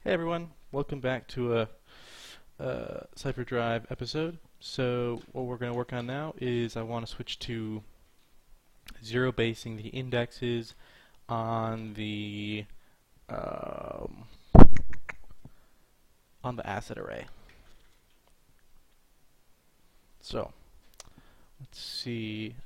Hey everyone, welcome back to a Cipher Drive episode. So what we're going to work on now is I want to switch to zero basing the indexes on the um, on the asset array. So let's see.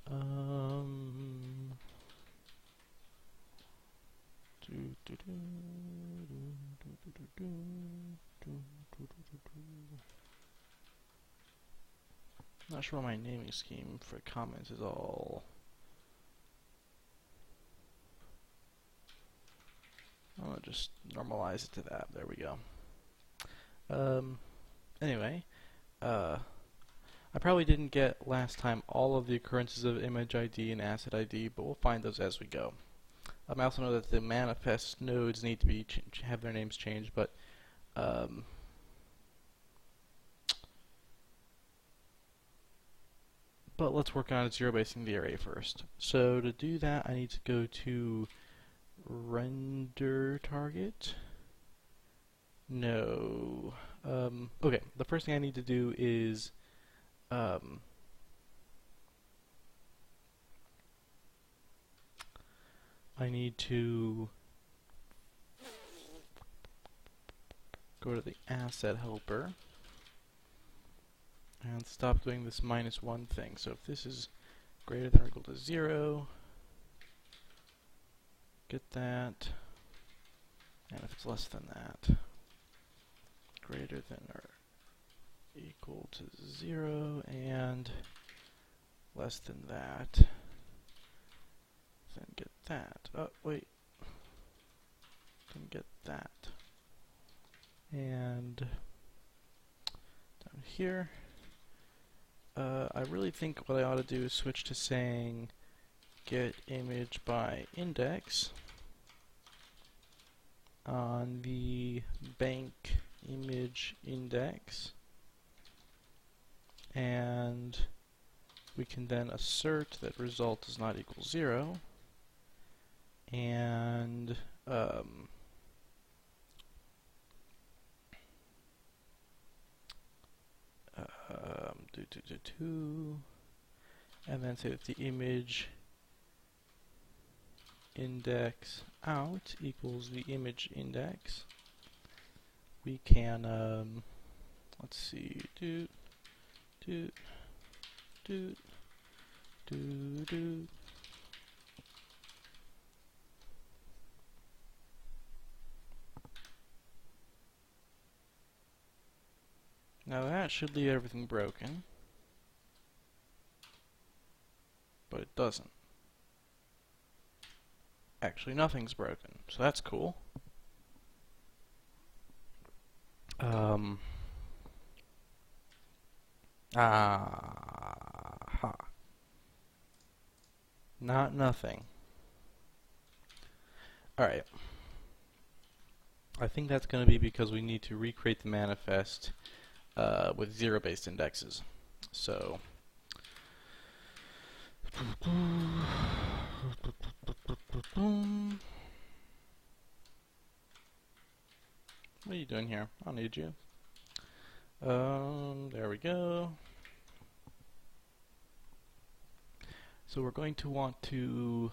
Not sure why my naming scheme for comments is all. I'll just normalize it to that. There we go. Anyway, I probably didn't get last time all of the occurrences of image ID and asset ID, but we'll find those as we go. I also know that the manifest nodes need to be have their names changed, but let's work on zero basing the array first. So to do that, I need to go to render target. No. Okay, the first thing I need to do is I need to go to the asset helper and stop doing this -1 thing. So if this is greater than or equal to 0, get that, and if it's less than that, greater than or equal to 0, and less than that, then get that. Oh, wait. Then get that. And down here, I really think what I ought to do is switch to saying get image by index on the bank image index, and we can then assert that result does not equal 0, and and then say that the image index out equals the image index. We can let's see, Now that should leave everything broken, but it doesn't. Actually, nothing's broken, so that's cool. Not nothing. Alright. I think that's going to be because we need to recreate the manifest with zero-based indexes. So what are you doing here? I don't need you. There we go. So we're going to want to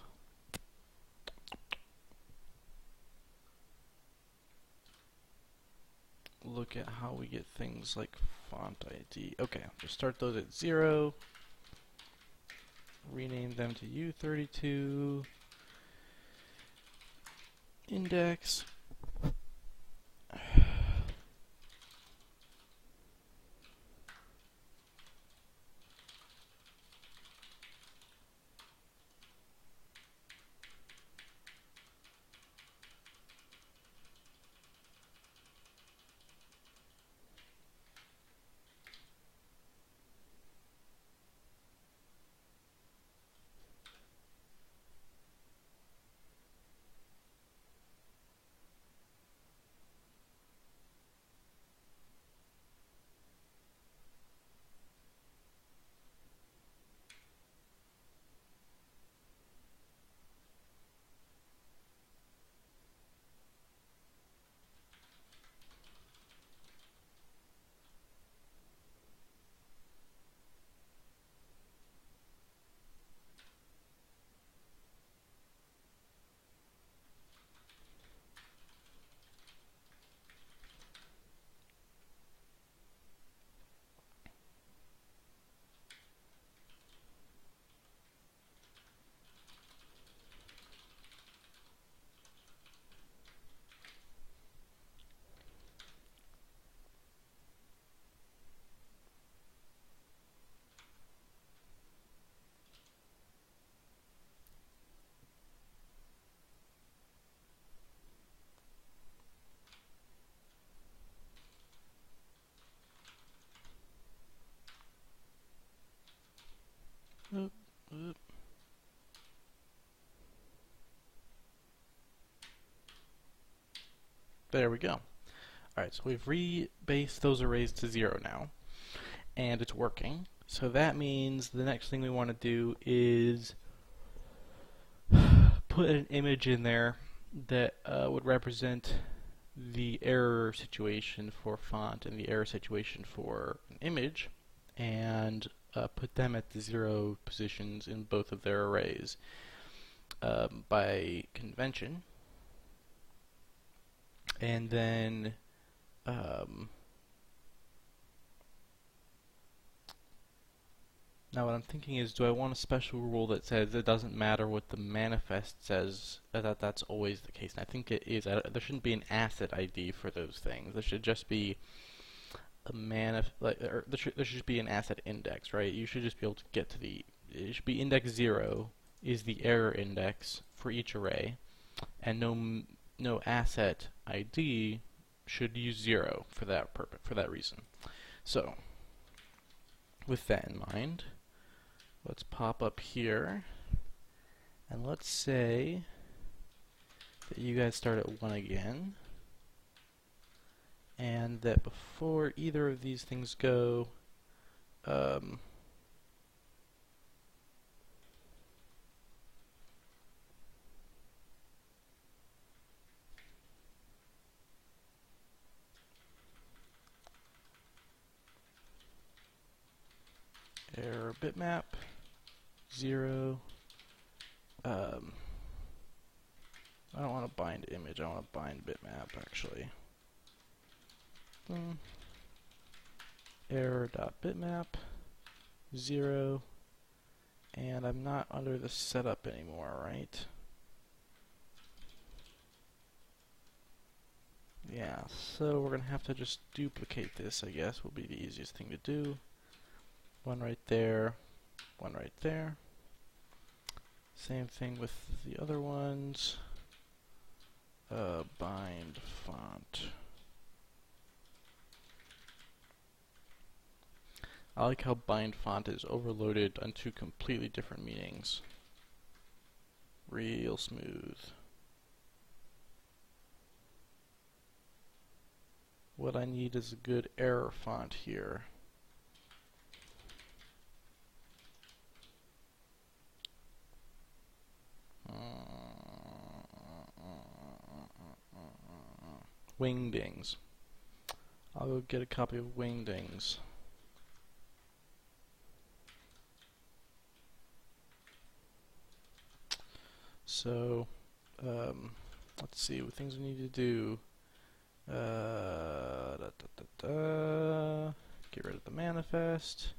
look at how we get things like font ID. Okay, just start those at 0. Rename them to U32 index. There we go. Alright, so we've rebased those arrays to 0 now, and it's working. So that means the next thing we want to do is put an image in there that would represent the error situation for font and the error situation for an image, and put them at the 0 positions in both of their arrays by convention. And then now what I'm thinking is, do I want a special rule that says it doesn't matter what the manifest says, that's always the case? And I think it is. There shouldn't be an asset ID for those things. There should just be a there should be an asset index, right? You should just be able to get to it should be index 0 is the error index for each array, and no asset ID should use 0 for that purpose, for that reason. So, with that in mind, let's pop up here, and let's say that you guys start at 1 again, and that before either of these things go, error bitmap 0. I don't want to bind image, I want to bind bitmap actually. Error.bitmap 0, and I'm not under the setup anymore, right? Yeah, so we're gonna have to just duplicate this, I guess, will be the easiest thing to do. One right there, one right there. Same thing with the other ones. Bind font. I like how bind font is overloaded on 2 completely different meanings. Real smooth. What I need is a good error font here. Wingdings. I'll go get a copy of Wingdings. So, let's see what things we need to do. Get rid of the manifest.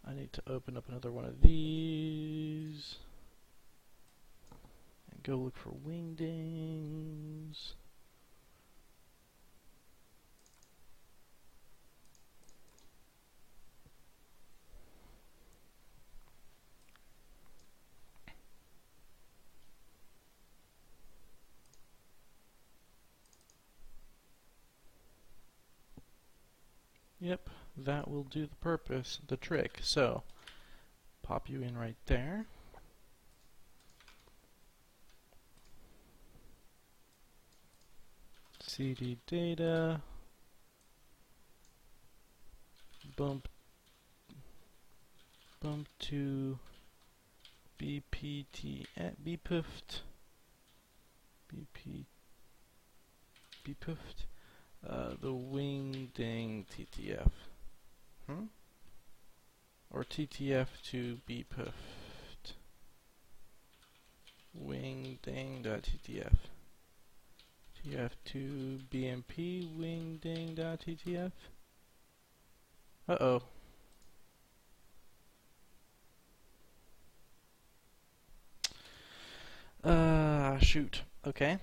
I need to open up another one of these and go look for Wingdings. Yep, that will do the trick. So, pop you in right there. CD data, bump to bpt bpuffed the wingding TTF. Or TTF to bpuffed. Wingding.ttf. TF to BMP wingding.ttf. Uh-oh. Shoot. Okay.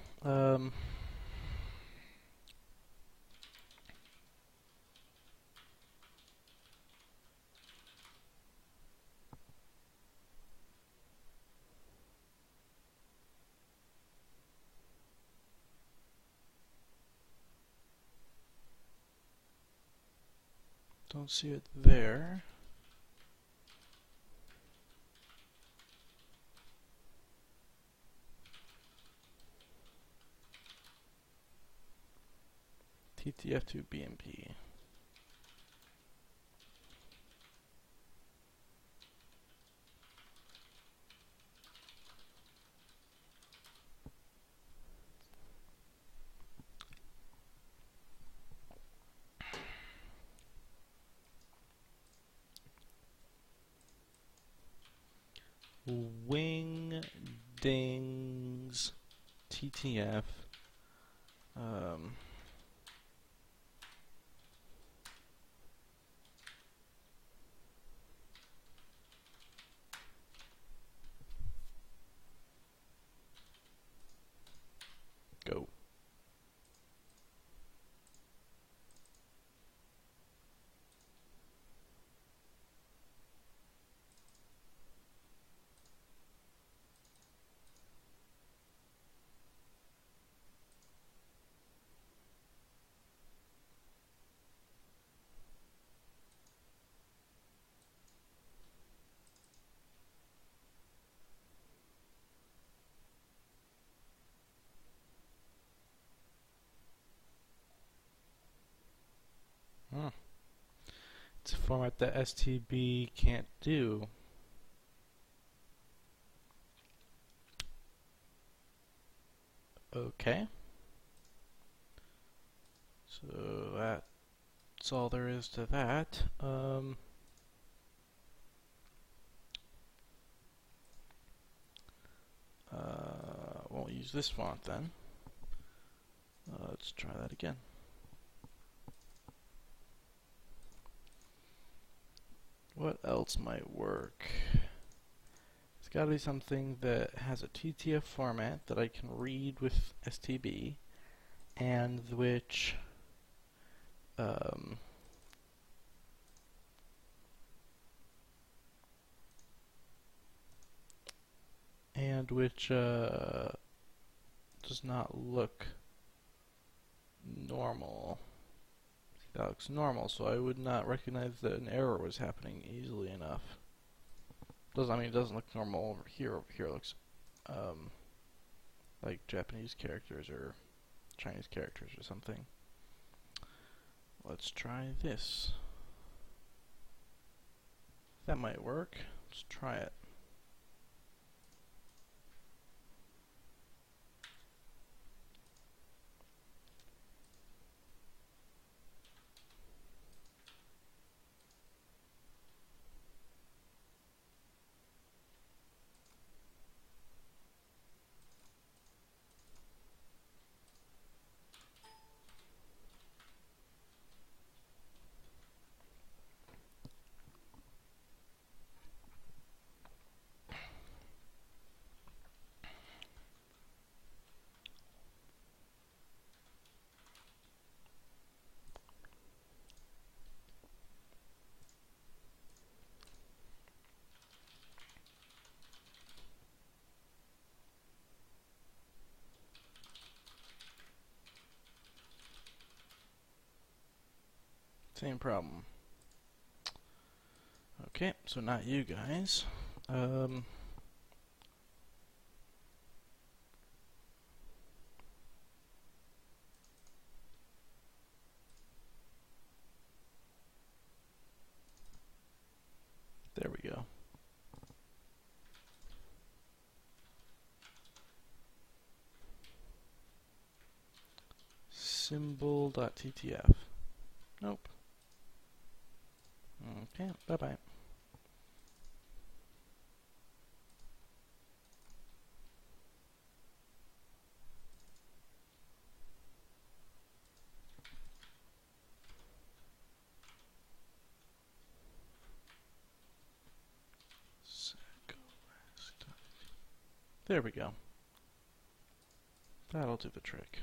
Don't see it there. TTF to BMP. Wing dings TTF. Go. It's a format that STB can't do. Okay. So that's all there is to that. Won't use this font then. Let's try that again. What else might work? It's got to be something that has a TTF format that I can read with STB, and which does not look normal. That looks normal, so I would not recognize that an error was happening easily enough. It doesn't look normal over here. Over here it looks like Japanese characters or Chinese characters or something. Let's try this. That might work. Let's try it. Same problem. Okay, so not you guys. There we go. Symbol.ttf. Nope. Okay, bye-bye. There we go. That'll do the trick.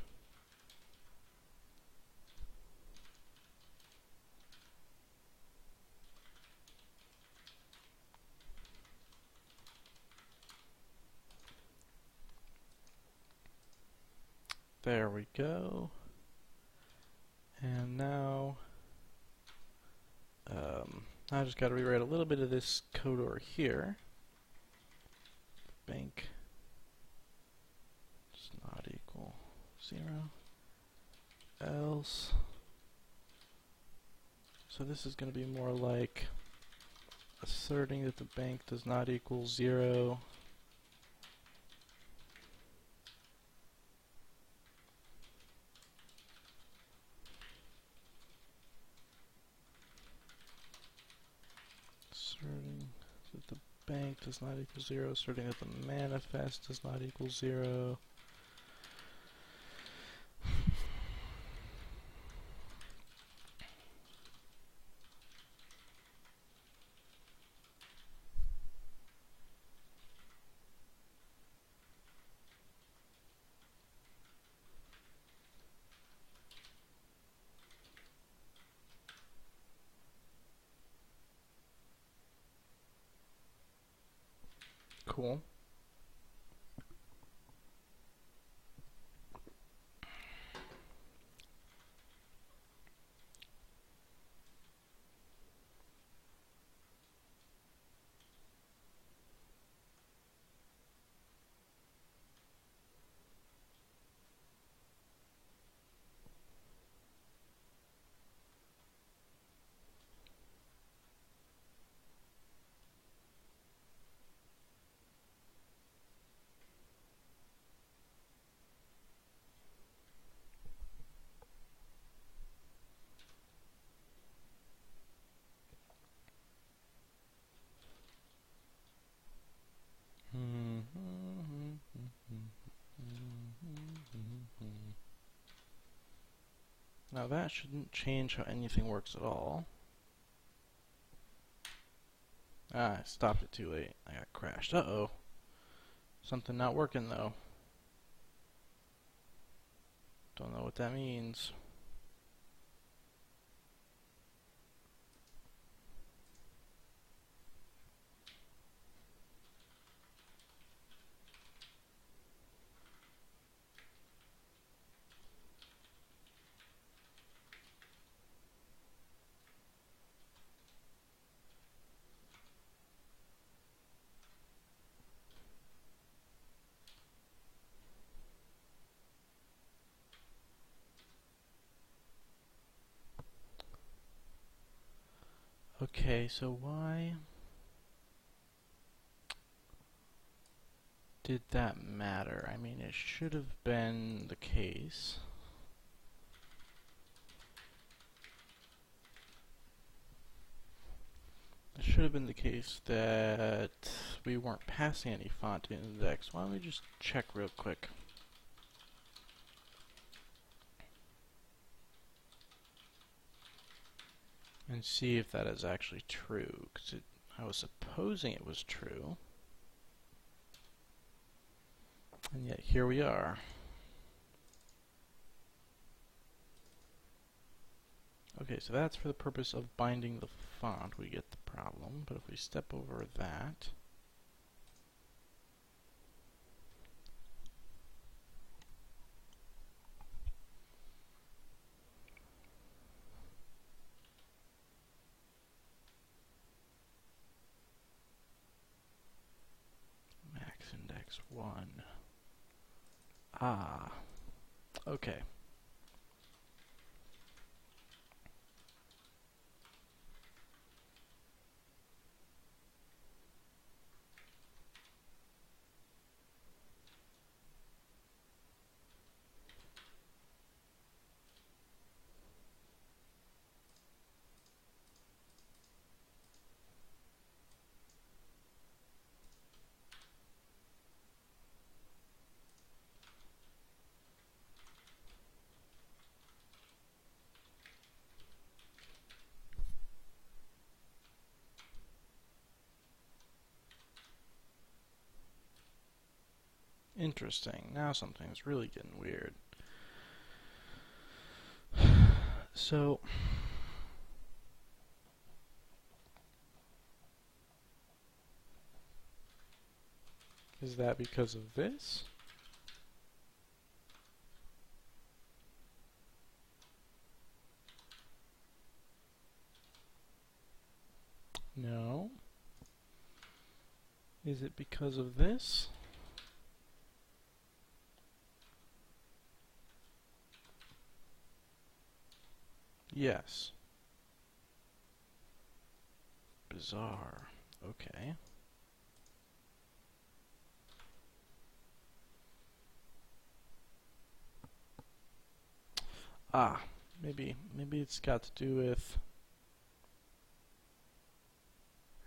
There we go. And now I just got to rewrite a little bit of this code over here. Bank does not equal 0. Else So this is going to be more like asserting that the bank does not equal 0. Asserting that the bank does not equal 0. Asserting that the manifest does not equal 0. Cool. Now that shouldn't change how anything works at all. Ah, I stopped it too late. I got crashed. Uh-oh. Something not working though. Don't know what that means. Okay, so why did that matter? I mean, it should have been the case. It should have been the case that we weren't passing any font index. Why don't we just check real quick? And see if that is actually true, because I was supposing it was true. And yet here we are. Okay, so that's for the purpose of binding the font. We get the problem, but if we step over that, max index 1. Ah, okay. Interesting. Now something's really getting weird. So, is that because of this? No. Is it because of this? Yes. bizarre. Okay. Ah, maybe it's got to do with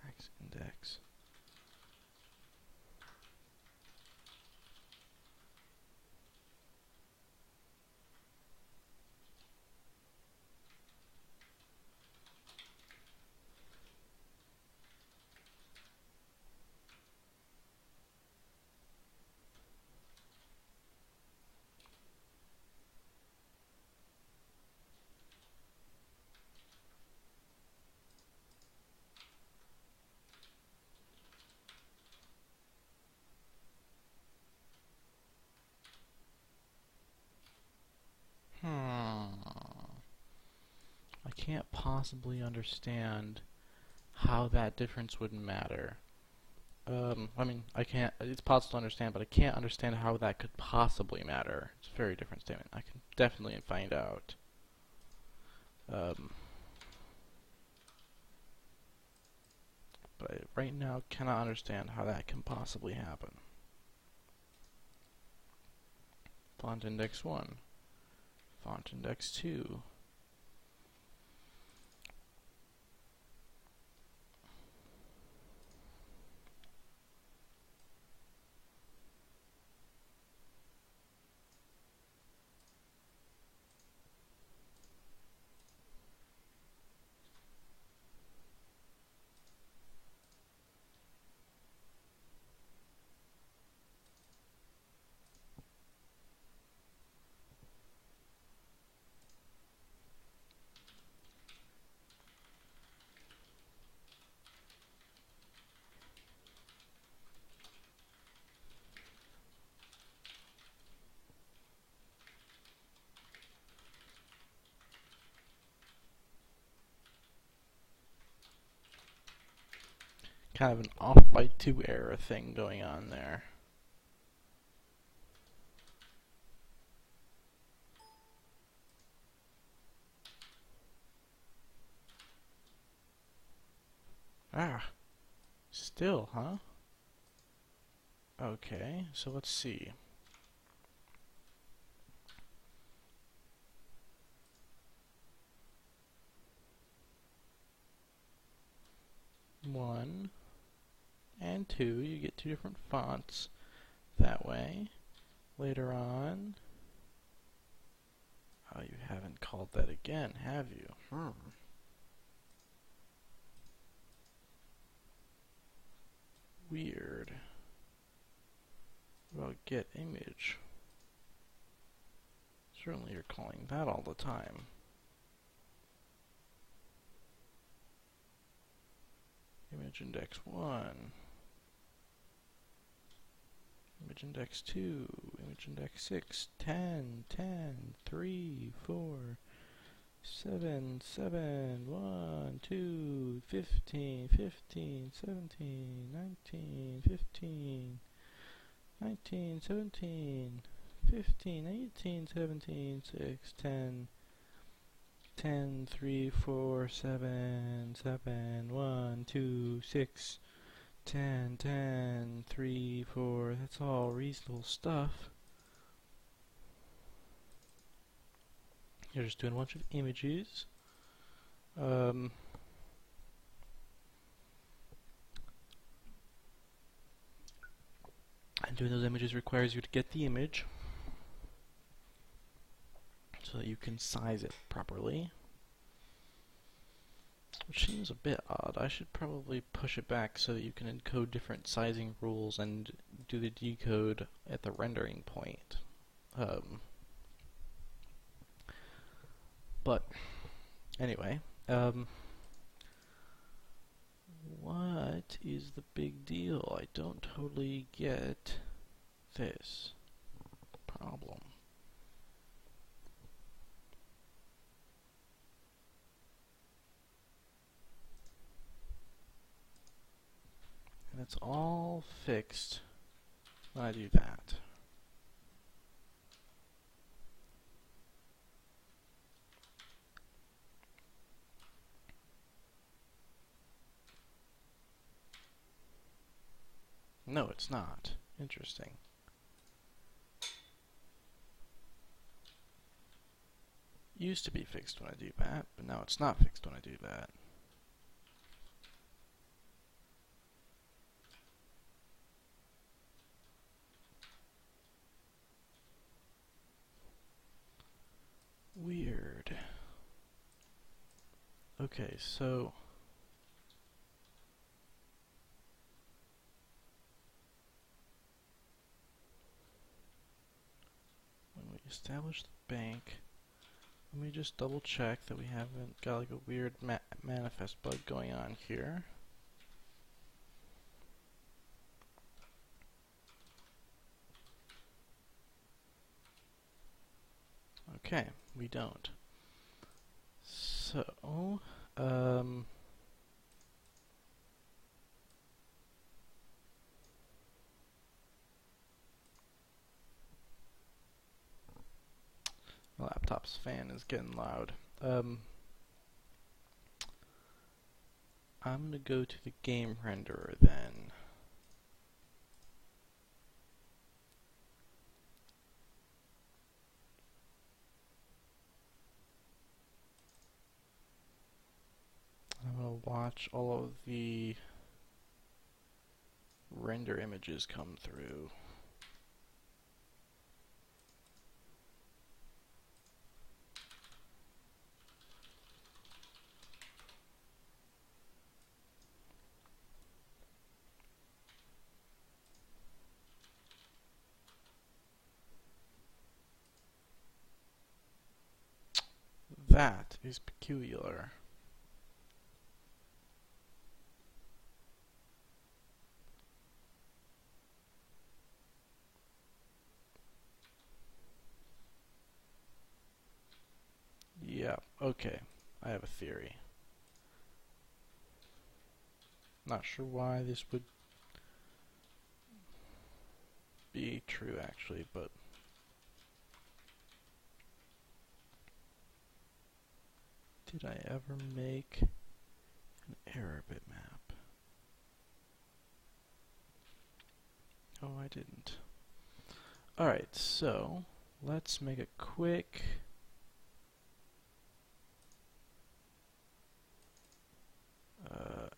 X index. I can't possibly understand how that difference would matter. I mean, I can't, it's possible to understand, but I can't understand how that could possibly matter. It's a very different statement. I can definitely find out. But I right now cannot understand how that can possibly happen. Font index 1, font index 2. Kind of an off by 2 error thing going on there. Ah, still, huh? Okay, so let's see. One and 2, you get 2 different fonts that way. Later on, oh, you haven't called that again, have you? Weird. Well, get image. Certainly you're calling that all the time. Image index 1. Image index 2. Image index 6. 10, 10, 3, 4, 7, 7, 1, 2, 15, 15, 17, 19, 15, 19, 17, 15, 18, 17, 6, 10, 10, 3, 4, 7, 7, 1, 2, 6, 10, 10, 3, 4, that's all reasonable stuff. You're just doing a bunch of images. And doing those images requires you to get the image so that you can size it properly. Which seems a bit odd. I should probably push it back so that you can encode different sizing rules and do the decode at the rendering point. But anyway, what is the big deal? I don't totally get this problem. And it's all fixed when I do that. No, it's not. Interesting. Used to be fixed when I do that, but now it's not fixed when I do that. Weird. Okay, so when we establish the bank, let me just double check that we haven't got like a weird manifest bug going on here. Okay, we don't. So, my laptop's fan is getting loud. I'm gonna go to the game renderer then. I'm gonna watch all of the render images come through. That is peculiar. Yeah, okay. I have a theory. Not sure why this would be true actually, but did I ever make an error bitmap? Oh, I didn't. Alright, so let's make a quick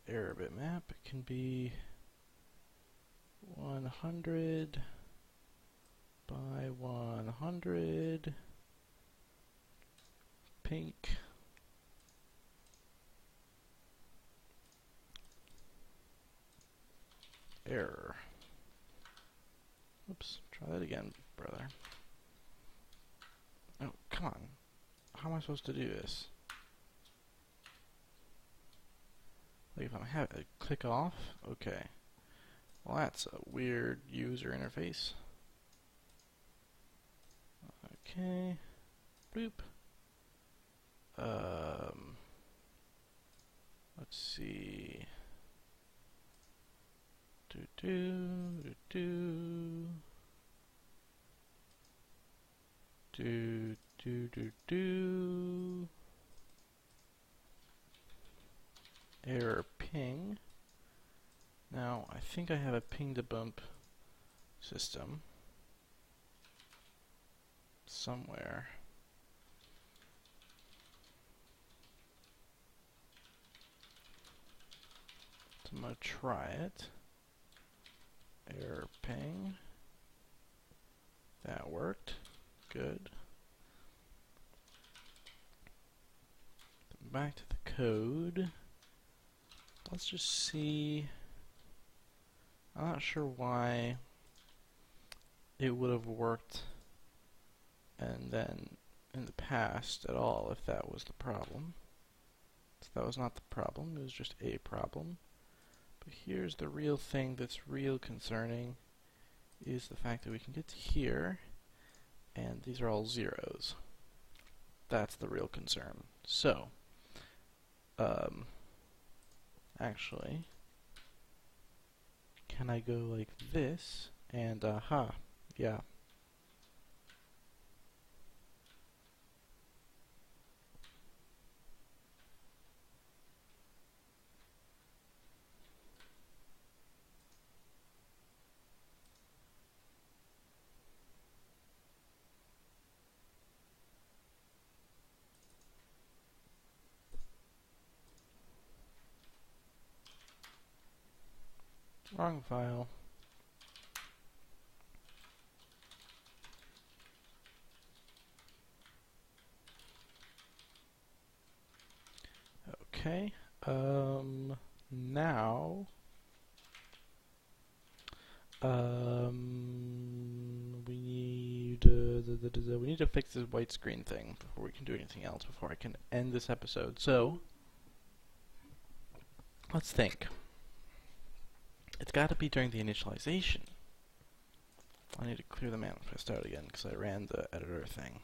error bitmap. It can be 100 by 100 pink error. Oops, try that again, brother. Oh, come on. How am I supposed to do this? Like if I'm having it click off? Okay. Well, that's a weird user interface. Okay. Boop. Let's see. Error ping. Now, I think I have a ping to bump system somewhere. So I'm going to try it. Error ping. That worked. Good. Back to the code. Let's just see. I'm not sure why it would have worked and then in the past at all if that was the problem. So that was not the problem, it was just a problem. But here's the real thing that's real concerning, is the fact that we can get to here and these are all zeros. That's the real concern. So, actually, can I go like this and aha, yeah. Wrong file. Okay. Now, we need to fix this white screen thing before we can do anything else. Before I can end this episode. So, let's think. It's got to be during the initialization. I need to clear the manifest out again because I ran the editor thing.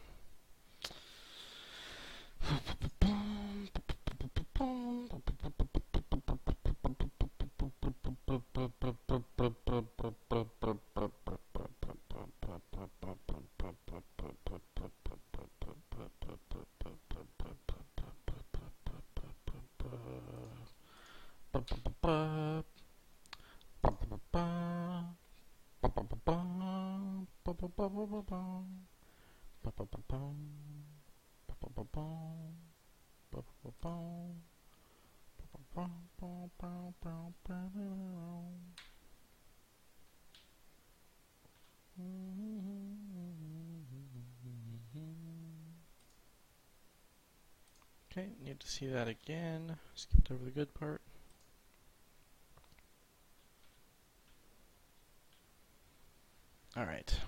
Okay, need to see that again. Skipped over the good part. Alright.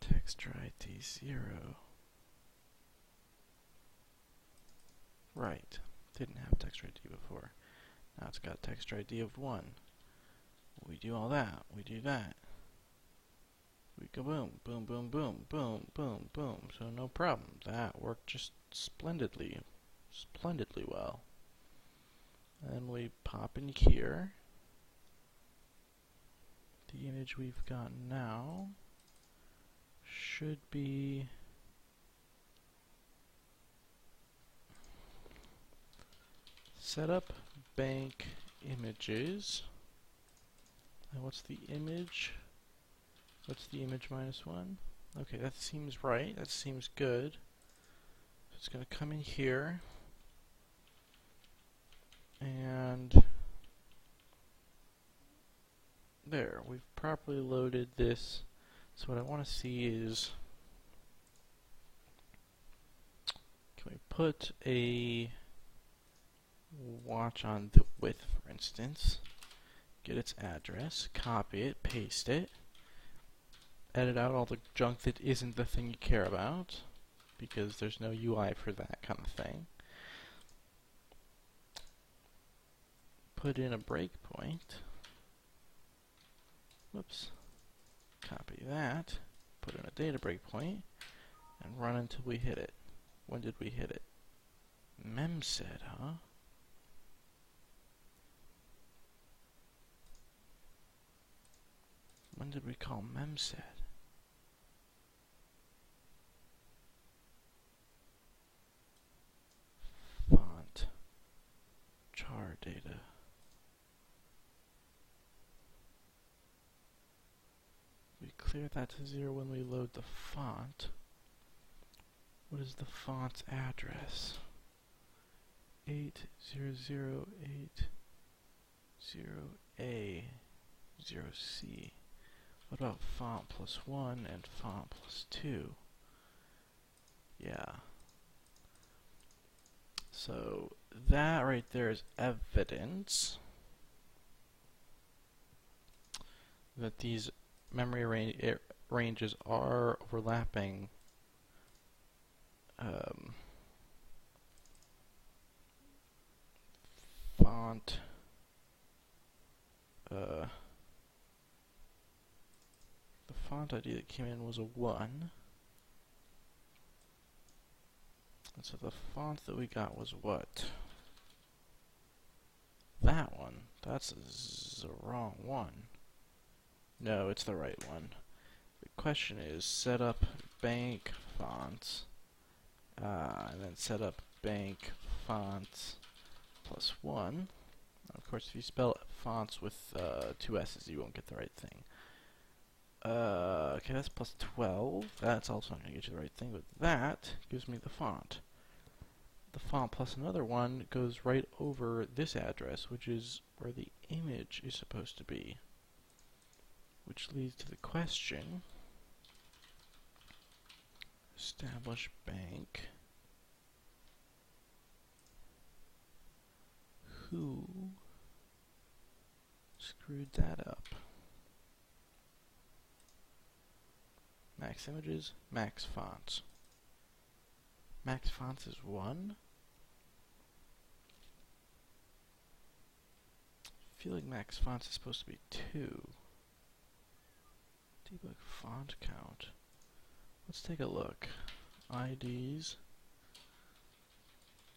Texture ID 0. Right. Didn't have texture ID before. Now it's got texture ID of 1. We do all that. We do that. We go boom, boom, boom, boom, boom, boom, boom. So no problem. That worked just splendidly. Splendidly well. And we pop in here. The image we've got now should be set up bank images. And what's the image? What's the image -1? Okay, that seems right. That seems good. So it's going to come in here. And there, we've properly loaded this. So what I want to see is, can we put a watch on the width, for instance, get its address, copy it, paste it, edit out all the junk that isn't the thing you care about, because there's no UI for that kind of thing. Put in a breakpoint. Whoops. Copy that, put in a data breakpoint, and run until we hit it. When did we hit it? Memset, huh? When did we call memset? Font. Char data. We clear that to 0 when we load the font. What is the font's address? 80080A 0C. What about font +1 and font +2? Yeah. So that right there is evidence that these memory ranges are overlapping. Font the font ID that came in was a 1. And so the font that we got was what? That one. That's the wrong one. No, it's the right one. The question is set up bank fonts, and then set up bank fonts plus 1. Of course, if you spell fonts with 2 S's, you won't get the right thing. Okay, that's plus 12. That's also not going to get you the right thing, but that gives me the font. The font plus another one goes right over this address, which is where the image is supposed to be. Which leads to the question, establish bank. Who screwed that up? Max images, max fonts. Max fonts is 1? I feel like max fonts is supposed to be 2. Debug font count. Let's take a look. IDs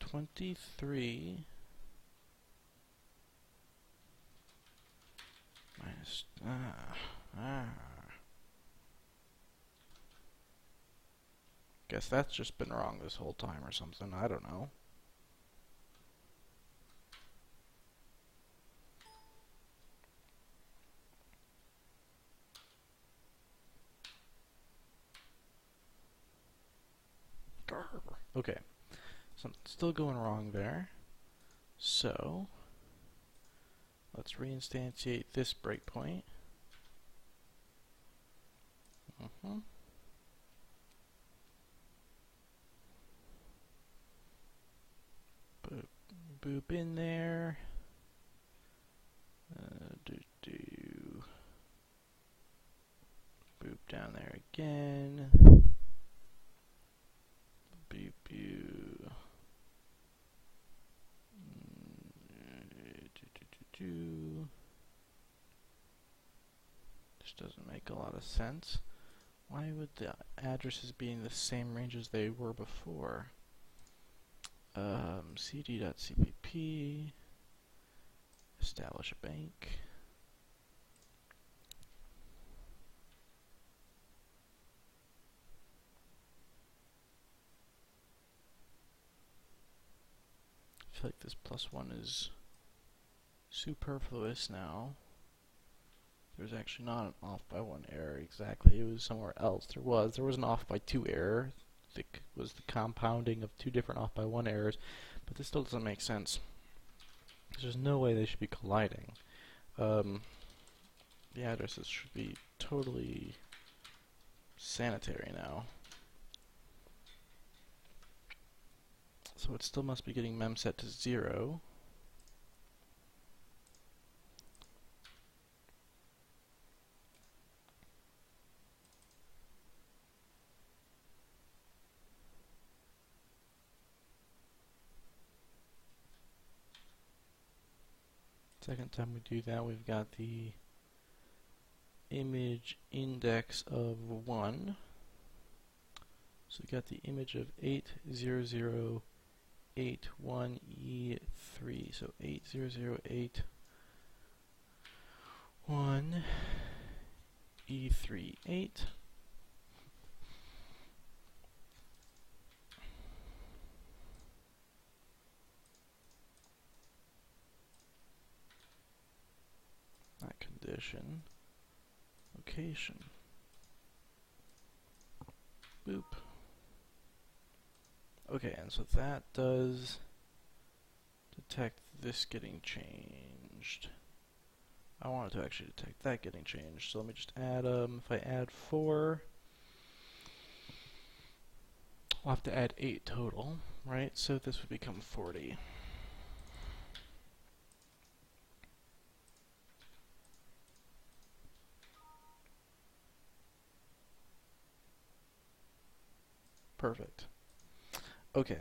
23 minus Guess that's just been wrong this whole time or something. I don't know. Okay, something's still going wrong there. So let's reinstantiate this breakpoint. Boop in there. Boop down there again. Boop you. This doesn't make a lot of sense. Why would the addresses be in the same range as they were before? cd.cpp, establish a bank. I feel like this +1 is superfluous now. There's actually not an off by 1 error exactly. It was somewhere else. There was an off by 2 error. It was the compounding of 2 different off by 1 errors, but this still doesn't make sense. There's no way they should be colliding. The addresses should be totally sanitary now. So it still must be getting mem set to 0. Second time we do that, we've got the image index of 1. So we got the image of 80081E3. So 80081E38. Not condition. Location. Boop. Okay, and so that does detect this getting changed. I want it to actually detect that getting changed. So let me just add, if I add 4, I'll have to add 8 total, right? So this would become 40. Perfect. Okay.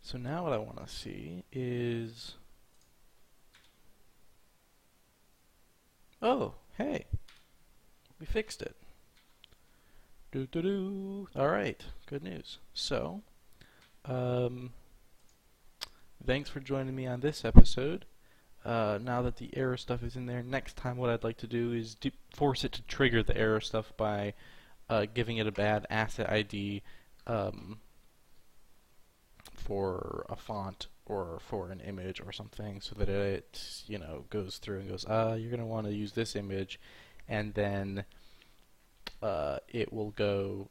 So now what I want to see is... Oh, hey! We fixed it. Do do do. All right, good news. So, um, thanks for joining me on this episode. Now that the error stuff is in there, next time what I'd like to do is force it to trigger the error stuff by giving it a bad asset ID for a font or for an image or something, so that it goes through and goes, you're going to want to use this image, and then it will go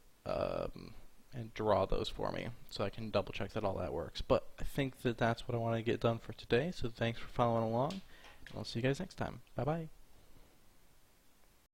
and draw those for me, so I can double check that all that works. But I think that that's what I want to get done for today, so thanks for following along, and I'll see you guys next time. Bye bye.